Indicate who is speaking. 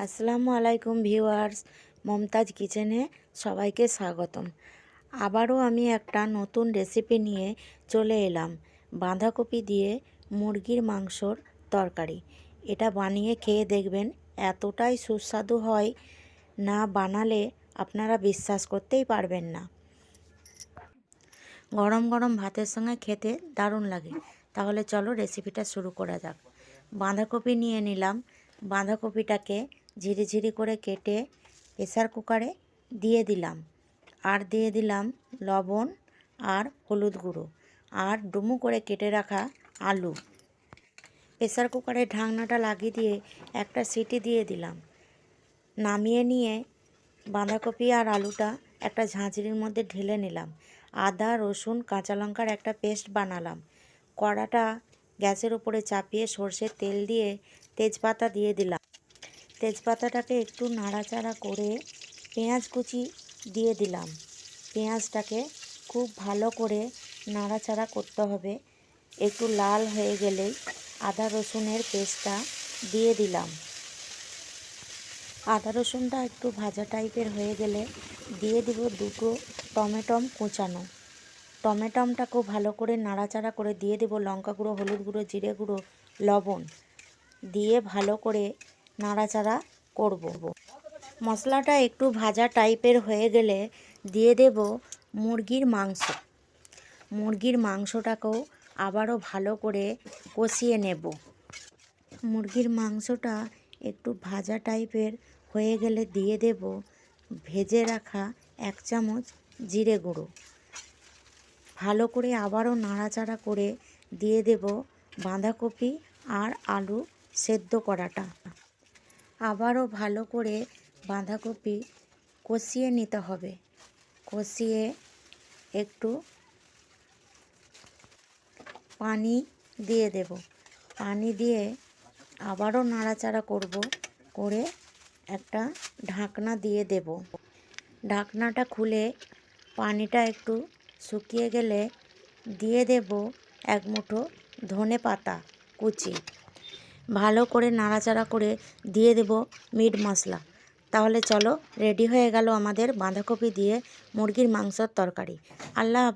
Speaker 1: আসসালামু আলাইকুম ভিউয়ার্স, মমতাজ কিচেনে সবাইকে স্বাগতম। আবারও আমি একটা নতুন রেসিপি নিয়ে চলে এলাম। বাঁধাকপি দিয়ে মুরগির মাংসর তরকারি। এটা বানিয়ে খেয়ে দেখবেন, এতটাই সুস্বাদু হয়, না বানালে আপনারা বিশ্বাস করতেই পারবেন না। গরম গরম ভাতের সঙ্গে খেতে দারুণ লাগে। তাহলে চলো রেসিপিটা শুরু করা যাক। বাঁধাকপি নিয়ে নিলাম। বাঁধাকপিটাকে ঝিরি করে কেটে প্রেসার কুকারে দিয়ে দিলাম। আর দিয়ে দিলাম লবণ আর হলুদ গুঁড়ো আর ডুমো করে কেটে রাখা আলু। প্রেসার কুকারে ঢাকনাটা লাগিয়ে দিয়ে একটা সিটি দিয়ে দিলাম। নামিয়ে নিয়ে বাঁধাকপি আর আলুটা একটা ঝাঁঝরির মধ্যে ঢেলে নিলাম। আদা রসুন কাঁচা লঙ্কার একটা পেস্ট বানালাম। কড়াটা গ্যাসের উপরে চাপিয়ে সর্ষের তেল দিয়ে তেজপাতা দিয়ে দিলাম। তেজপাতাটাকে একটু নাড়াচাড়া করে পেঁয়াজ কুচি দিয়ে দিলাম। পেঁয়াজটাকে খুব ভালো করে নাড়াচাড়া করতে হবে। একটু লাল হয়ে গেলেই আদা রসুনের পেস্টটা দিয়ে দিলাম। আদা রসুনটা একটু ভাজা টাইপের হয়ে গেলে দিয়ে দিব দুটো টমেটম কুচানো। টমেটমটাকেও ভালো করে নাড়াচাড়া করে দিয়ে দেব লঙ্কা গুঁড়ো, হলুদ গুঁড়ো, জিরে গুঁড়ো, লবণ দিয়ে ভালো করে নাড়াচাড়া করব। মশলাটা একটু ভাজা টাইপের হয়ে গেলে দিয়ে দেব মুরগির মাংস। মুরগির মাংসটাকেও আবারও ভালো করে কষিয়ে নেব। মুরগির মাংসটা একটু ভাজা টাইপের হয়ে গেলে দিয়ে দেব ভেজে রাখা 1 চামচ জিরে গুঁড়ো। ভালো করে আবারও নাড়াচাড়া করে দিয়ে দেব বাঁধাকপি আর আলু সেদ্ধ করাটা। আবারও ভালো করে বাঁধাকপি কষিয়ে নিতে হবে। কষিয়ে একটু পানি দিয়ে দেব। পানি দিয়ে আবারও নাড়াচাড়া করব, করে একটা ঢাকনা দিয়ে দেব। ঢাকনাটা খুলে পানিটা একটু শুকিয়ে গেলে দিয়ে দেব 1 মুঠো ধনে পাতা কুচি। ভালো করে নাড়াচাড়া করে দিয়ে দেব মিট মশলা। তাহলে চলো, রেডি হয়ে গেল আমাদের বাঁধাকপি দিয়ে মুরগির মাংসর তরকারি। আল্লাহ হাফেজ।